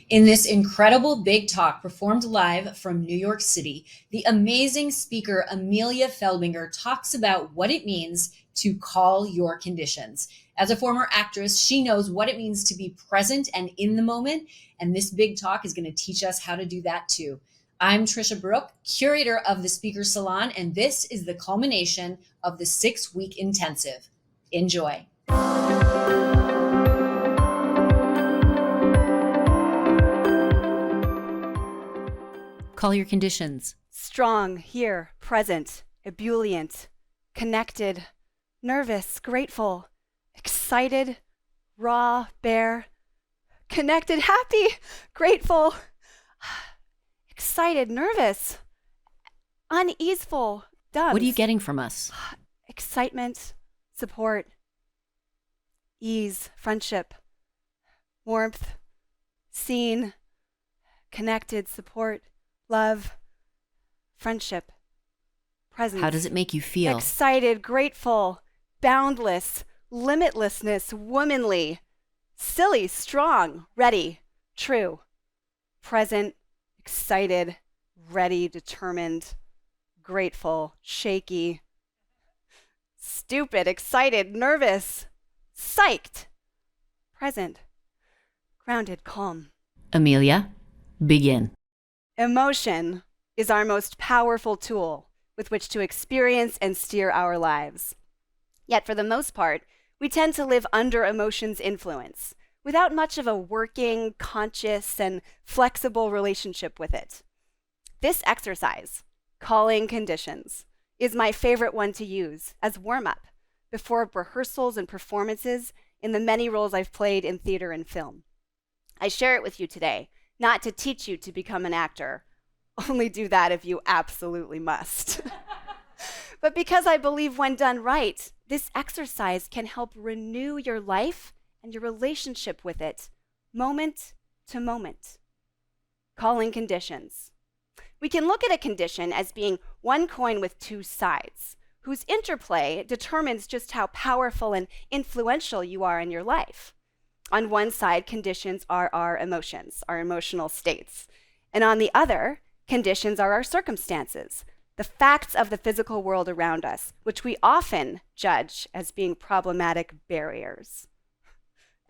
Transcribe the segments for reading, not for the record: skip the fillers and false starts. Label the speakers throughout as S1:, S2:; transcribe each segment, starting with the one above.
S1: In this incredible big talk performed live from New York City, the amazing speaker Amelia Felbinger talks about what it means to call your conditions. As a former actress, she knows what it means to be present and in the moment, and this big talk is going to teach us how to do that too. I'm Tricia Brouk, curator of the Speaker Salon, and this is the culmination of the 6-week intensive. Enjoy. Call your conditions.
S2: Strong, here, present, ebullient, connected, nervous, grateful, excited, raw, bare, connected, happy, grateful, excited, nervous, uneaseful, dumb.
S1: What are you getting from us?
S2: Excitement, support, ease, friendship, warmth, seen, connected, support, love, friendship, presence.
S1: How does it make you feel?
S2: Excited, grateful, boundless, limitlessness, womanly, silly, strong, ready, true, present, excited, ready, determined, grateful, shaky, stupid, excited, nervous, psyched, present, grounded, calm.
S1: Amelia, begin.
S2: Emotion is our most powerful tool with which to experience and steer our lives. Yet for the most part, we tend to live under emotion's influence, without much of a working, conscious, and flexible relationship with it. This exercise, calling conditions, is my favorite one to use as warm-up before rehearsals and performances in the many roles I've played in theater and film. I share it with you today, not to teach you to become an actor. Only do that if you absolutely must. But because I believe when done right, this exercise can help renew your life and your relationship with it, moment to moment. Calling conditions. We can look at a condition as being one coin with two sides, whose interplay determines just how powerful and influential you are in your life. On one side, conditions are our emotions, our emotional states. And on the other, conditions are our circumstances, the facts of the physical world around us, which we often judge as being problematic barriers.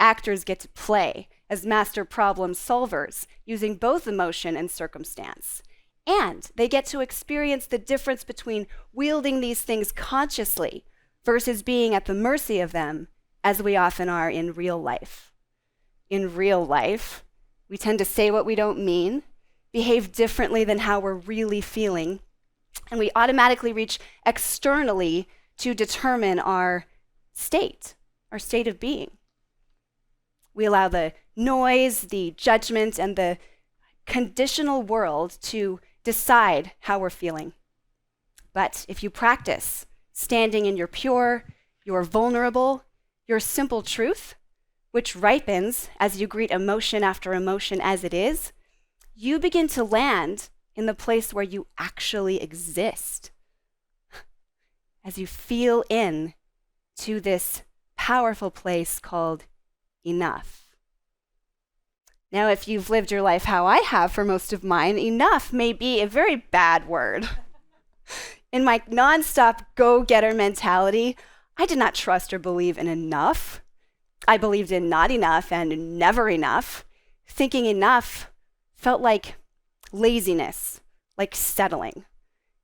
S2: Actors get to play as master problem solvers, using both emotion and circumstance. And they get to experience the difference between wielding these things consciously versus being at the mercy of them, as we often are in real life. In real life, we tend to say what we don't mean, behave differently than how we're really feeling, and we automatically reach externally to determine our state of being. We allow the noise, the judgment, and the conditional world to decide how we're feeling. But if you practice standing in your pure, your vulnerable, your simple truth, which ripens as you greet emotion after emotion as it is, you begin to land in the place where you actually exist. As you feel in to this powerful place called enough. Now, if you've lived your life how I have for most of mine, enough may be a very bad word. In my nonstop go-getter mentality, I did not trust or believe in enough. I believed in not enough and never enough. Thinking enough felt like laziness, like settling.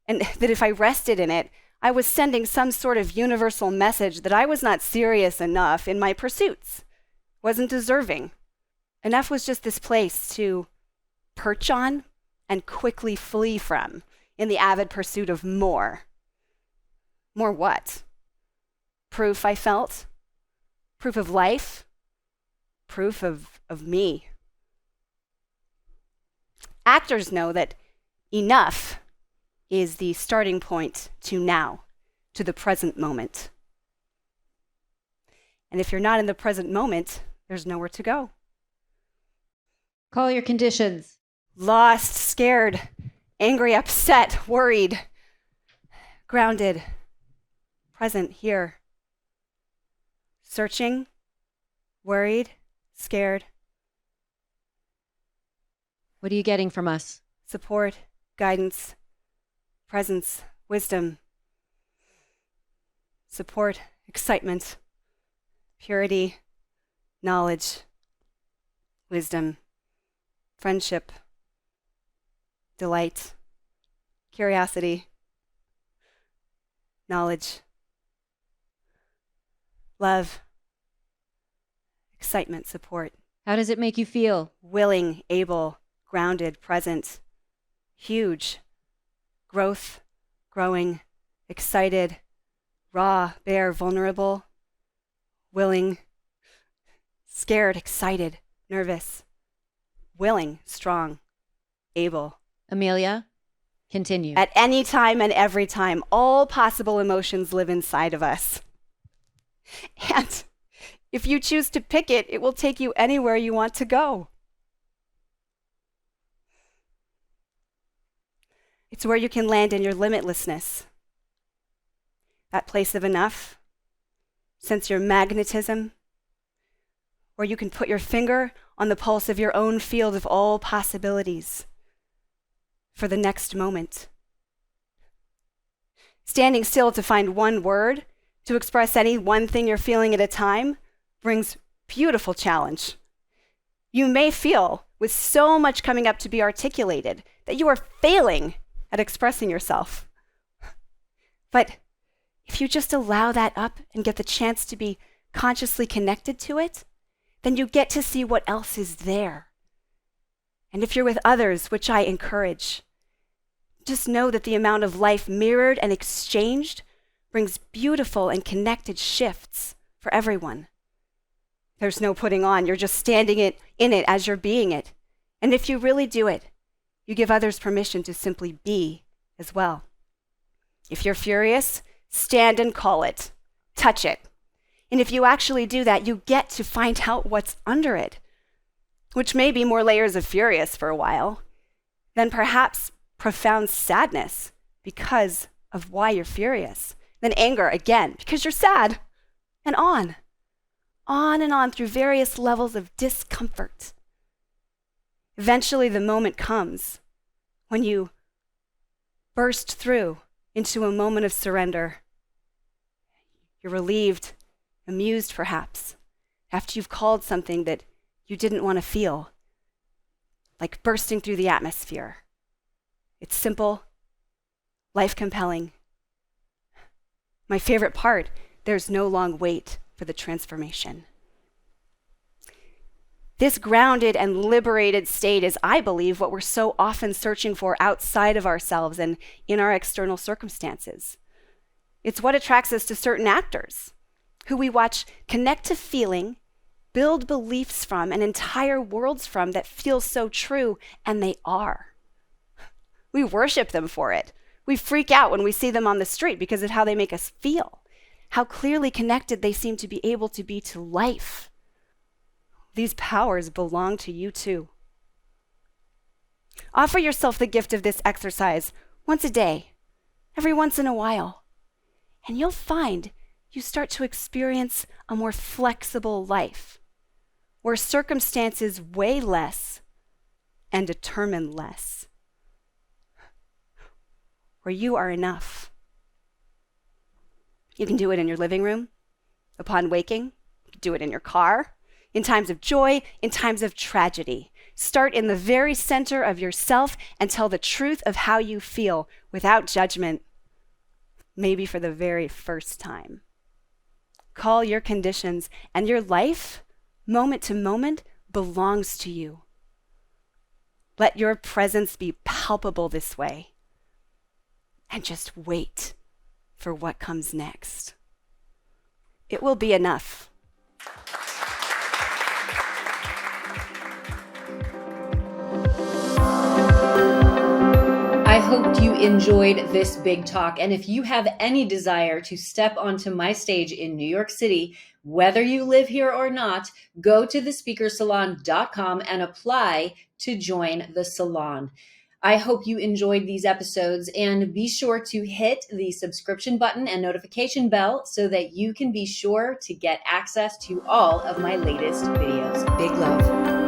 S2: And that if I rested in it, I was sending some sort of universal message that I was not serious enough in my pursuits, wasn't deserving. Enough was just this place to perch on and quickly flee from in the avid pursuit of more. More what? Proof I felt? Proof of life? Proof of me? Actors know that enough is the starting point to now, to the present moment. And if you're not in the present moment, there's nowhere to go.
S1: Call your conditions.
S2: Lost, scared, angry, upset, worried, grounded, present here. Searching, worried, scared,
S1: What are you getting from us?
S2: Support, guidance, presence, wisdom. Support, excitement, purity, knowledge, wisdom, friendship, delight, curiosity, knowledge, love, excitement, support.
S1: How does it make you feel?
S2: Willing, able, grounded, present, huge, growth, growing, excited, raw, bare, vulnerable, willing, scared, excited, nervous, willing, strong, able.
S1: Amelia, continue.
S2: At any time and every time, all possible emotions live inside of us. And if you choose to pick it, it will take you anywhere you want to go. It's where you can land in your limitlessness. That place of enough, sense your magnetism, where you can put your finger on the pulse of your own field of all possibilities for the next moment. Standing still to find one word to express any one thing you're feeling at a time brings beautiful challenge. You may feel, with so much coming up to be articulated, that you are failing at expressing yourself. But if you just allow that up and get the chance to be consciously connected to it, then you get to see what else is there. And if you're with others, which I encourage, just know that the amount of life mirrored and exchanged brings beautiful and connected shifts for everyone. There's no putting on, you're just standing in it as you're being it. And if you really do it, you give others permission to simply be as well. If you're furious, stand and call it, touch it. And if you actually do that, you get to find out what's under it, which may be more layers of furious for a while, then perhaps profound sadness because of why you're furious, then anger again because you're sad, and on and on through various levels of discomfort. Eventually, the moment comes when you burst through into a moment of surrender. You're relieved, amused perhaps, after you've called something that you didn't want to feel, like bursting through the atmosphere. It's simple, life compelling. My favorite part, there's no long wait for the transformation. This grounded and liberated state is, I believe, what we're so often searching for outside of ourselves and in our external circumstances. It's what attracts us to certain actors who we watch connect to feeling, build beliefs from, and entire worlds from that feel so true, and they are. We worship them for it. We freak out when we see them on the street because of how they make us feel, how clearly connected they seem to be able to be to life. These powers belong to you too. Offer yourself the gift of this exercise once a day, every once in a while, and you'll find you start to experience a more flexible life, where circumstances weigh less and determine less, where you are enough. You can do it in your living room, upon waking. You can do it in your car, in times of joy, in times of tragedy. Start in the very center of yourself and tell the truth of how you feel without judgment, maybe for the very first time. Call your conditions, and your life, moment to moment, belongs to you. Let your presence be palpable this way, and just wait for what comes next. It will be enough.
S1: I hope you enjoyed this big talk. And if you have any desire to step onto my stage in New York City, whether you live here or not, go to thespeakersalon.com and apply to join the salon. I hope you enjoyed these episodes, and be sure to hit the subscription button and notification bell so that you can be sure to get access to all of my latest videos. Big love.